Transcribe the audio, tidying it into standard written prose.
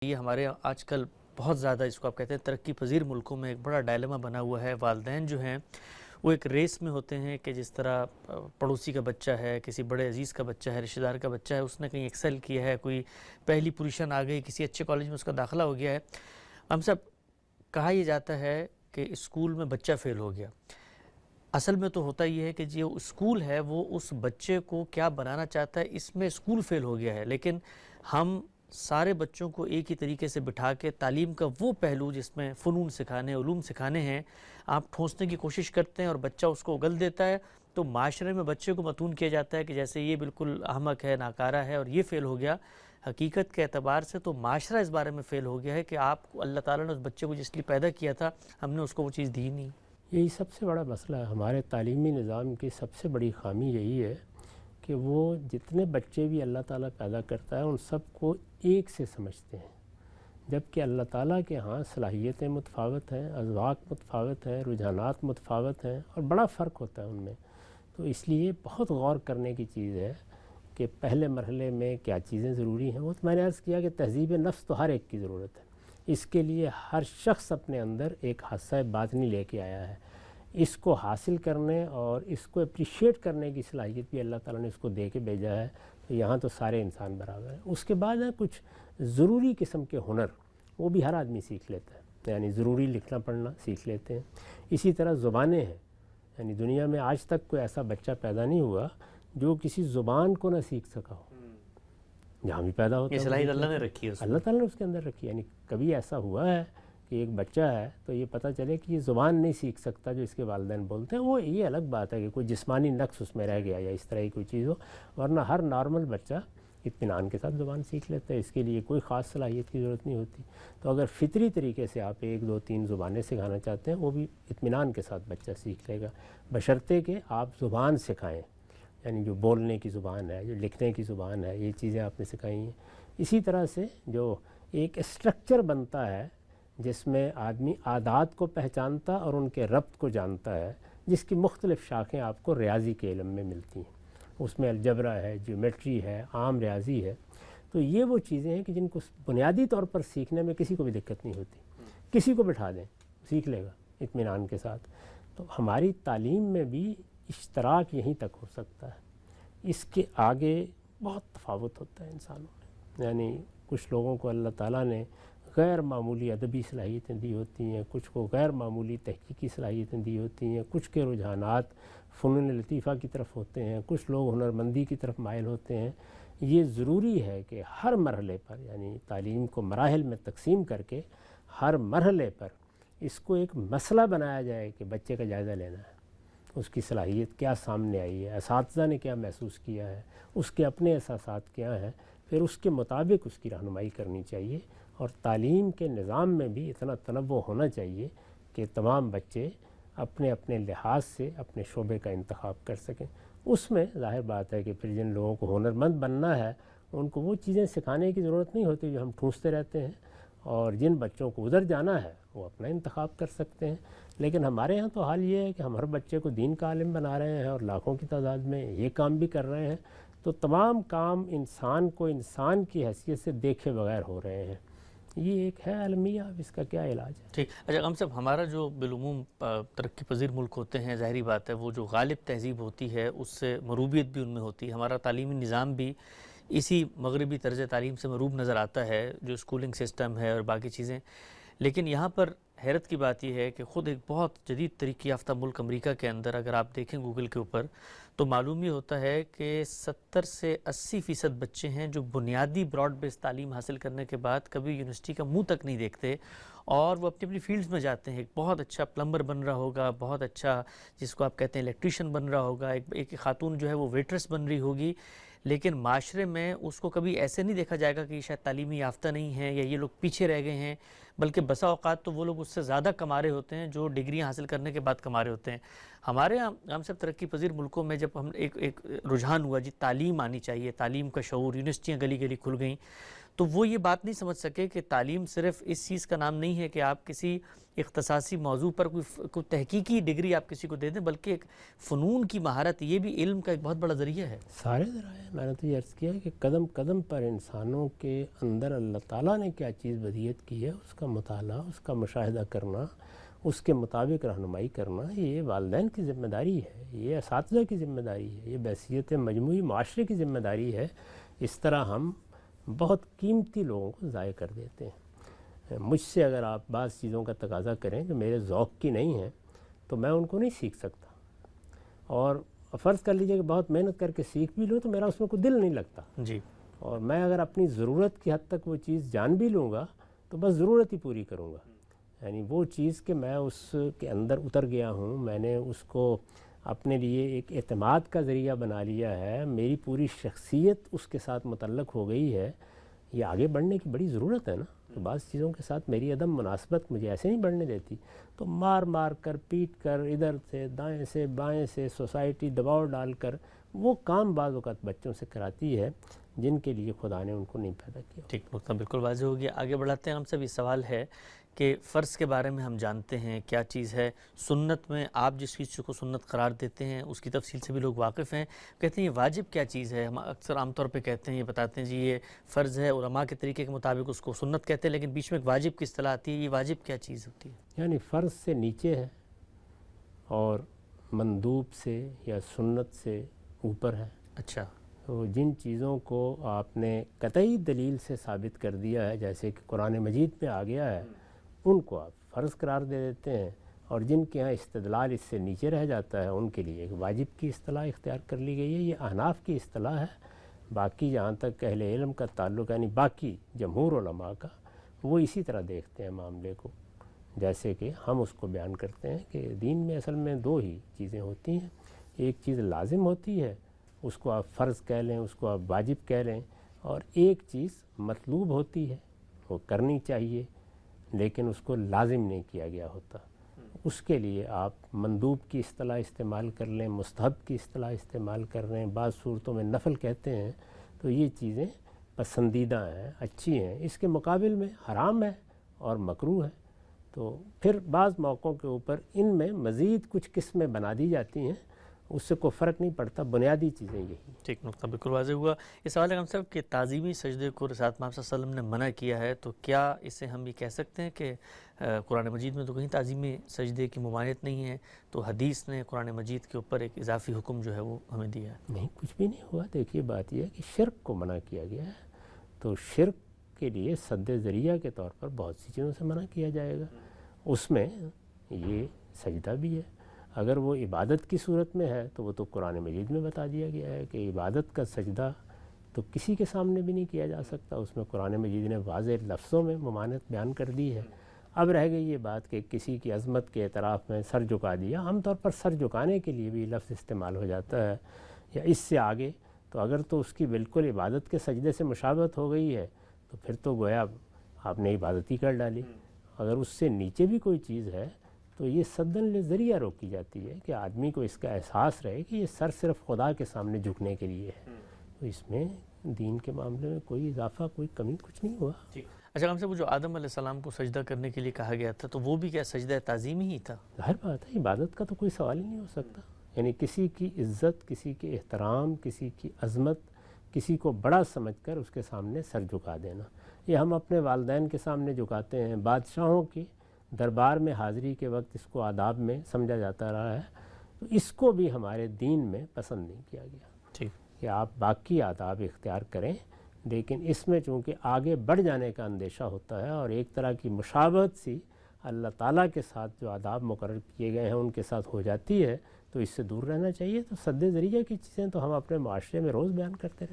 یہ ہمارے آج کل بہت زیادہ اس کو آپ کہتے ہیں ترقی پذیر ملکوں میں ایک بڑا ڈائلما بنا ہوا ہے۔ والدین جو ہیں وہ ایک ریس میں ہوتے ہیں کہ جس طرح پڑوسی کا بچہ ہے، کسی بڑے عزیز کا بچہ ہے، رشتہ دار کا بچہ ہے، اس نے کہیں ایکسل کیا ہے، کوئی پہلی پوزیشن آ گئی، کسی اچھے کالج میں اس کا داخلہ ہو گیا ہے۔ ہم سب کہا یہ جاتا ہے کہ اسکول میں بچہ فیل ہو گیا۔ اصل میں تو ہوتا یہ ہے کہ جو اسکول ہے وہ اس بچے کو کیا بنانا چاہتا ہے، اس میں اسکول فیل ہو گیا ہے۔ لیکن ہم سارے بچوں کو ایک ہی طریقے سے بٹھا کے تعلیم کا وہ پہلو جس میں فنون سکھانے، علوم سکھانے ہیں، آپ ٹھونسنے کی کوشش کرتے ہیں اور بچہ اس کو اگل دیتا ہے، تو معاشرے میں بچے کو متون کیا جاتا ہے کہ جیسے یہ بالکل احمق ہے، ناکارہ ہے اور یہ فیل ہو گیا۔ حقیقت کے اعتبار سے تو معاشرہ اس بارے میں فیل ہو گیا ہے کہ آپ کو اللہ تعالیٰ نے اس بچے کو جس لیے پیدا کیا تھا، ہم نے اس کو وہ چیز دی نہیں۔ یہی سب سے بڑا مسئلہ ہے ہمارے تعلیمی نظام کی، سب سے بڑی خامی یہی ہے کہ وہ جتنے بچے بھی اللہ تعالیٰ پیدا کرتا ہے ان سب کو ایک سے سمجھتے ہیں، جبکہ اللہ تعالیٰ کے ہاں صلاحیتیں متفاوت ہیں، اذواق متفاوت ہیں، رجحانات متفاوت ہیں اور بڑا فرق ہوتا ہے ان میں۔ تو اس لیے بہت غور کرنے کی چیز ہے کہ پہلے مرحلے میں کیا چیزیں ضروری ہیں۔ وہ تو میں نے عرض کیا کہ تہذیب نفس تو ہر ایک کی ضرورت ہے، اس کے لیے ہر شخص اپنے اندر ایک حصہ باطنی لے کے آیا ہے۔ اس کو حاصل کرنے اور اس کو اپریشیٹ کرنے کی صلاحیت بھی اللہ تعالیٰ نے اس کو دے کے بھیجا ہے۔ تو یہاں تو سارے انسان برابر ہیں۔ اس کے بعد ہے کچھ ضروری قسم کے ہنر، وہ بھی ہر آدمی سیکھ لیتا ہے، یعنی ضروری لکھنا پڑھنا سیکھ لیتے ہیں۔ اسی طرح زبانیں ہیں، یعنی دنیا میں آج تک کوئی ایسا بچہ پیدا نہیں ہوا جو کسی زبان کو نہ سیکھ سکا ہو۔ جہاں بھی پیدا ہوتا ہے یہ صلاحیت اللہ نے رکھی ہے، اللہ تعالیٰ نے اس کے اندر رکھی ہے۔ یعنی کبھی ایسا ہوا ہے کہ ایک بچہ ہے تو یہ پتہ چلے کہ یہ زبان نہیں سیکھ سکتا جو اس کے والدین بولتے ہیں، وہ یہ الگ بات ہے کہ کوئی جسمانی نقص اس میں رہ گیا یا اس طرح کی کوئی چیز ہو، ورنہ ہر نارمل بچہ اطمینان کے ساتھ زبان سیکھ لیتا ہے، اس کے لیے کوئی خاص صلاحیت کی ضرورت نہیں ہوتی۔ تو اگر فطری طریقے سے آپ 1 2 3 زبانیں سکھانا چاہتے ہیں، وہ بھی اطمینان کے ساتھ بچہ سیکھ لے گا، بشرطے کہ آپ زبان سکھائیں، یعنی جو بولنے کی زبان ہے، جو لکھنے کی زبان ہے، یہ چیزیں آپ نے سکھائی ہیں۔ اسی طرح سے جو ایک اسٹرکچر بنتا ہے جس میں آدمی عادات کو پہچانتا اور ان کے ربط کو جانتا ہے، جس کی مختلف شاخیں آپ کو ریاضی کے علم میں ملتی ہیں، اس میں الجبرا ہے، جیومیٹری ہے، عام ریاضی ہے۔ تو یہ وہ چیزیں ہیں کہ جن کو بنیادی طور پر سیکھنے میں کسی کو بھی دقت نہیں ہوتی، کسی کو بٹھا دیں سیکھ لے گا اطمینان کے ساتھ۔ تو ہماری تعلیم میں بھی اشتراک یہیں تک ہو سکتا ہے، اس کے آگے بہت تفاوت ہوتا ہے انسانوں میں۔ یعنی کچھ لوگوں کو اللہ تعالیٰ نے غیر معمولی ادبی صلاحیتیں دی ہوتی ہیں، کچھ کو غیر معمولی تحقیقی صلاحیتیں دی ہوتی ہیں، کچھ کے رجحانات فنون لطیفہ کی طرف ہوتے ہیں، کچھ لوگ ہنرمندی کی طرف مائل ہوتے ہیں۔ یہ ضروری ہے کہ ہر مرحلے پر، یعنی تعلیم کو مراحل میں تقسیم کر کے ہر مرحلے پر اس کو ایک مسئلہ بنایا جائے کہ بچے کا جائزہ لینا ہے، اس کی صلاحیت کیا سامنے آئی ہے، اساتذہ نے کیا محسوس کیا ہے، اس کے اپنے احساسات کیا ہیں، پھر اس کے مطابق اس کی رہنمائی کرنی چاہیے۔ اور تعلیم کے نظام میں بھی اتنا تنوع ہونا چاہیے کہ تمام بچے اپنے اپنے لحاظ سے اپنے شعبے کا انتخاب کر سکیں۔ اس میں ظاہر بات ہے کہ پھر جن لوگوں کو ہنرمند بننا ہے ان کو وہ چیزیں سکھانے کی ضرورت نہیں ہوتی جو ہم ٹھونستے رہتے ہیں، اور جن بچوں کو ادھر جانا ہے وہ اپنا انتخاب کر سکتے ہیں۔ لیکن ہمارے ہاں تو حال یہ ہے کہ ہم ہر بچے کو دین کا عالم بنا رہے ہیں اور لاکھوں کی تعداد میں یہ کام بھی کر رہے ہیں، تو تمام کام انسان کو انسان کی حیثیت سے دیکھے بغیر ہو رہے ہیں۔ یہ ایک ہے المیہ، اب اس کا کیا علاج ہے؟ ٹھیک۔ اچھا ہم صاحب، ہمارا جو بالعموم ترقی پذیر ملک ہوتے ہیں، ظاہری بات ہے وہ جو غالب تہذیب ہوتی ہے اس سے مروبیت بھی ان میں ہوتی ہے۔ ہمارا تعلیمی نظام بھی اسی مغربی طرز تعلیم سے مروب نظر آتا ہے، جو اسکولنگ سسٹم ہے اور باقی چیزیں۔ لیکن یہاں پر حیرت کی بات یہ ہے کہ خود ایک بہت جدید ترقی یافتہ ملک امریکہ کے اندر اگر آپ دیکھیں گوگل کے اوپر تو معلوم یہ ہوتا ہے کہ 70 سے 80% بچے ہیں جو بنیادی براڈ بیس تعلیم حاصل کرنے کے بعد کبھی یونیورسٹی کا منہ تک نہیں دیکھتے، اور وہ اپنی اپنی فیلڈز میں جاتے ہیں۔ ایک بہت اچھا پلمبر بن رہا ہوگا، بہت اچھا جس کو آپ کہتے ہیں الیکٹریشین بن رہا ہوگا، ایک خاتون جو ہے وہ ویٹرس بن رہی ہوگی، لیکن معاشرے میں اس کو کبھی ایسے نہیں دیکھا جائے گا کہ یہ شاید تعلیمی یافتہ نہیں ہے یا یہ لوگ پیچھے رہ گئے ہیں، بلکہ بسا اوقات تو وہ لوگ اس سے زیادہ کما رہے ہوتے ہیں جو ڈگریاں حاصل کرنے کے بعد کما رہے ہوتے ہیں۔ ہمارے ہم سب ترقی پذیر ملکوں میں جب ہم ایک رجحان ہوا جی تعلیم آنی چاہیے، تعلیم کا شعور، یونیورسٹیاں گلی گلی کھل گئیں، تو وہ یہ بات نہیں سمجھ سکے کہ تعلیم صرف اس چیز کا نام نہیں ہے کہ آپ کسی اختصاصی موضوع پر کوئی تحقیقی ڈگری آپ کسی کو دے دیں، بلکہ ایک فنون کی مہارت یہ بھی علم کا ایک بہت بڑا ذریعہ ہے۔ سارے ذرائع میں نے تو یہ عرض کیا کہ قدم قدم پر انسانوں کے اندر اللہ تعالیٰ نے کیا چیز بدیت کی ہے اس کا مطالعہ، اس کا مشاہدہ کرنا، اس کے مطابق رہنمائی کرنا، یہ والدین کی ذمہ داری ہے، یہ اساتذہ کی ذمہ داری ہے، یہ بحیثیت مجموعی معاشرے کی ذمہ داری ہے۔ اس طرح ہم بہت قیمتی لوگوں کو ضائع کر دیتے ہیں۔ مجھ سے اگر آپ بعض چیزوں کا تقاضا کریں جو میرے ذوق کی نہیں ہیں تو میں ان کو نہیں سیکھ سکتا، اور فرض کر لیجئے کہ بہت محنت کر کے سیکھ بھی لوں تو میرا اس میں کوئی دل نہیں لگتا جی، اور میں اگر اپنی ضرورت کی حد تک وہ چیز جان بھی لوں گا تو بس ضرورت ہی پوری کروں گا، یعنی وہ چیز کہ میں اس کے اندر اتر گیا ہوں، میں نے اس کو اپنے لیے ایک اعتماد کا ذریعہ بنا لیا ہے، میری پوری شخصیت اس کے ساتھ متعلق ہو گئی ہے، یہ آگے بڑھنے کی بڑی ضرورت ہے نا۔ تو بعض چیزوں کے ساتھ میری عدم مناسبت مجھے ایسے نہیں بڑھنے دیتی، تو مار مار کر پیٹ کر ادھر سے دائیں سے بائیں سے سوسائٹی دباؤ ڈال کر وہ کام بعض اوقات بچوں سے کراتی ہے جن کے لیے خدا نے ان کو نہیں پیدا کیا۔ ٹھیک، نقطہ بالکل واضح ہو گیا۔ آگے بڑھاتے ہیں، ہم سب یہ سوال ہے کہ فرض کے بارے میں ہم جانتے ہیں کیا چیز ہے، سنت میں آپ جس چیز کو سنت قرار دیتے ہیں اس کی تفصیل سے بھی لوگ واقف ہیں، کہتے ہیں یہ واجب کیا چیز ہے۔ ہم اکثر عام طور پہ کہتے ہیں، یہ بتاتے ہیں جی یہ فرض ہے، علماء کے طریقے کے مطابق اس کو سنت کہتے ہیں، لیکن بیچ میں ایک واجب کی اصطلاح آتی ہے، یہ واجب کیا چیز ہوتی ہے؟ یعنی فرض سے نیچے ہے اور مندوب سے یا سنت سے اوپر ہے۔ اچھا، تو جن چیزوں کو آپ نے قطعی دلیل سے ثابت کر دیا ہے، جیسے کہ قرآن مجید میں آ گیا ہے، ان کو آپ فرض قرار دے دیتے ہیں، اور جن کے ہاں استدلال اس سے نیچے رہ جاتا ہے ان کے لیے ایک واجب کی اصطلاح اختیار کر لی گئی ہے۔ یہ احناف کی اصطلاح ہے۔ باقی جہاں تک اہل علم کا تعلق، یعنی باقی جمہور علماء کا، وہ اسی طرح دیکھتے ہیں معاملے کو، جیسے کہ ہم اس کو بیان کرتے ہیں کہ دین میں اصل میں دو ہی چیزیں ہوتی ہیں، ایک چیز لازم ہوتی ہے، اس کو آپ فرض کہہ لیں، اس کو آپ واجب کہہ لیں، اور ایک چیز مطلوب ہوتی ہے، وہ کرنی چاہیے لیکن اس کو لازم نہیں کیا گیا ہوتا، اس کے لیے آپ مندوب کی اصطلاح استعمال کر لیں، مستحب کی اصطلاح استعمال کر لیں، بعض صورتوں میں نفل کہتے ہیں، تو یہ چیزیں پسندیدہ ہیں، اچھی ہیں۔ اس کے مقابل میں حرام ہے اور مکروہ ہے، تو پھر بعض موقعوں کے اوپر ان میں مزید کچھ قسمیں بنا دی جاتی ہیں، اس سے کوئی فرق نہیں پڑتا، بنیادی چیزیں یہی ہیں۔ ٹھیک، نقطہ بالکل واضح ہوا۔ اس سوال ہم صاحب کہ تعظیمی سجدے کو رسالت محمد صلی اللہ علیہ وسلم نے منع کیا ہے، تو کیا اسے ہم یہ کہہ سکتے ہیں کہ قرآن مجید میں تو کہیں تعظیمی سجدے کی ممانعت نہیں ہے، تو حدیث نے قرآن مجید کے اوپر ایک اضافی حکم جو ہے وہ ہمیں دیا ہے؟ نہیں، کچھ بھی نہیں ہوا۔ دیکھیے بات یہ ہے کہ شرک کو منع کیا گیا ہے، تو شرک کے لیے سد ذریعہ کے طور پر بہت سی چیزوں سے منع کیا جائے گا، اس میں یہ سجدہ بھی ہے۔ اگر وہ عبادت کی صورت میں ہے تو وہ تو قرآن مجید میں بتا دیا گیا ہے کہ عبادت کا سجدہ تو کسی کے سامنے بھی نہیں کیا جا سکتا، اس میں قرآن مجید نے واضح لفظوں میں ممانعت بیان کر دی ہے۔ اب رہ گئی یہ بات کہ کسی کی عظمت کے اعتراف میں سر جھکا دیا، عام طور پر سر جھکانے کے لیے بھی لفظ استعمال ہو جاتا ہے، یا اس سے آگے، تو اگر تو اس کی بالکل عبادت کے سجدے سے مشابہت ہو گئی ہے تو پھر تو گویا آپ نے عبادت ہی کر ڈالی۔ اگر اس سے نیچے بھی کوئی چیز ہے تو یہ سدن لذریعہ روکی جاتی ہے کہ آدمی کو اس کا احساس رہے کہ یہ سر صرف خدا کے سامنے جھکنے کے لیے ہے، تو اس میں دین کے معاملے میں کوئی اضافہ، کوئی کمی کچھ نہیں ہوا۔ اچھا، ہم سے وہ جو آدم علیہ السلام کو سجدہ کرنے کے لیے کہا گیا تھا، تو وہ بھی کیا سجدہ تعظیمی ہی تھا؟ ظاہر بات ہے، عبادت کا تو کوئی سوال ہی نہیں ہو سکتا، یعنی کسی کی عزت، کسی کے احترام، کسی کی عظمت، کسی کو بڑا سمجھ کر اس کے سامنے سر جھکا دینا، یہ ہم اپنے والدین کے سامنے جھکاتے ہیں، بادشاہوں کی دربار میں حاضری کے وقت اس کو آداب میں سمجھا جاتا رہا ہے، تو اس کو بھی ہمارے دین میں پسند نہیں کیا گیا کہ آپ باقی آداب اختیار کریں، لیکن اس میں چونکہ آگے بڑھ جانے کا اندیشہ ہوتا ہے اور ایک طرح کی مشابہت سی اللہ تعالیٰ کے ساتھ جو آداب مقرر کیے گئے ہیں ان کے ساتھ ہو جاتی ہے، تو اس سے دور رہنا چاہیے۔ تو سد ذریعہ کی چیزیں تو ہم اپنے معاشرے میں روز بیان کرتے رہتے ہیں۔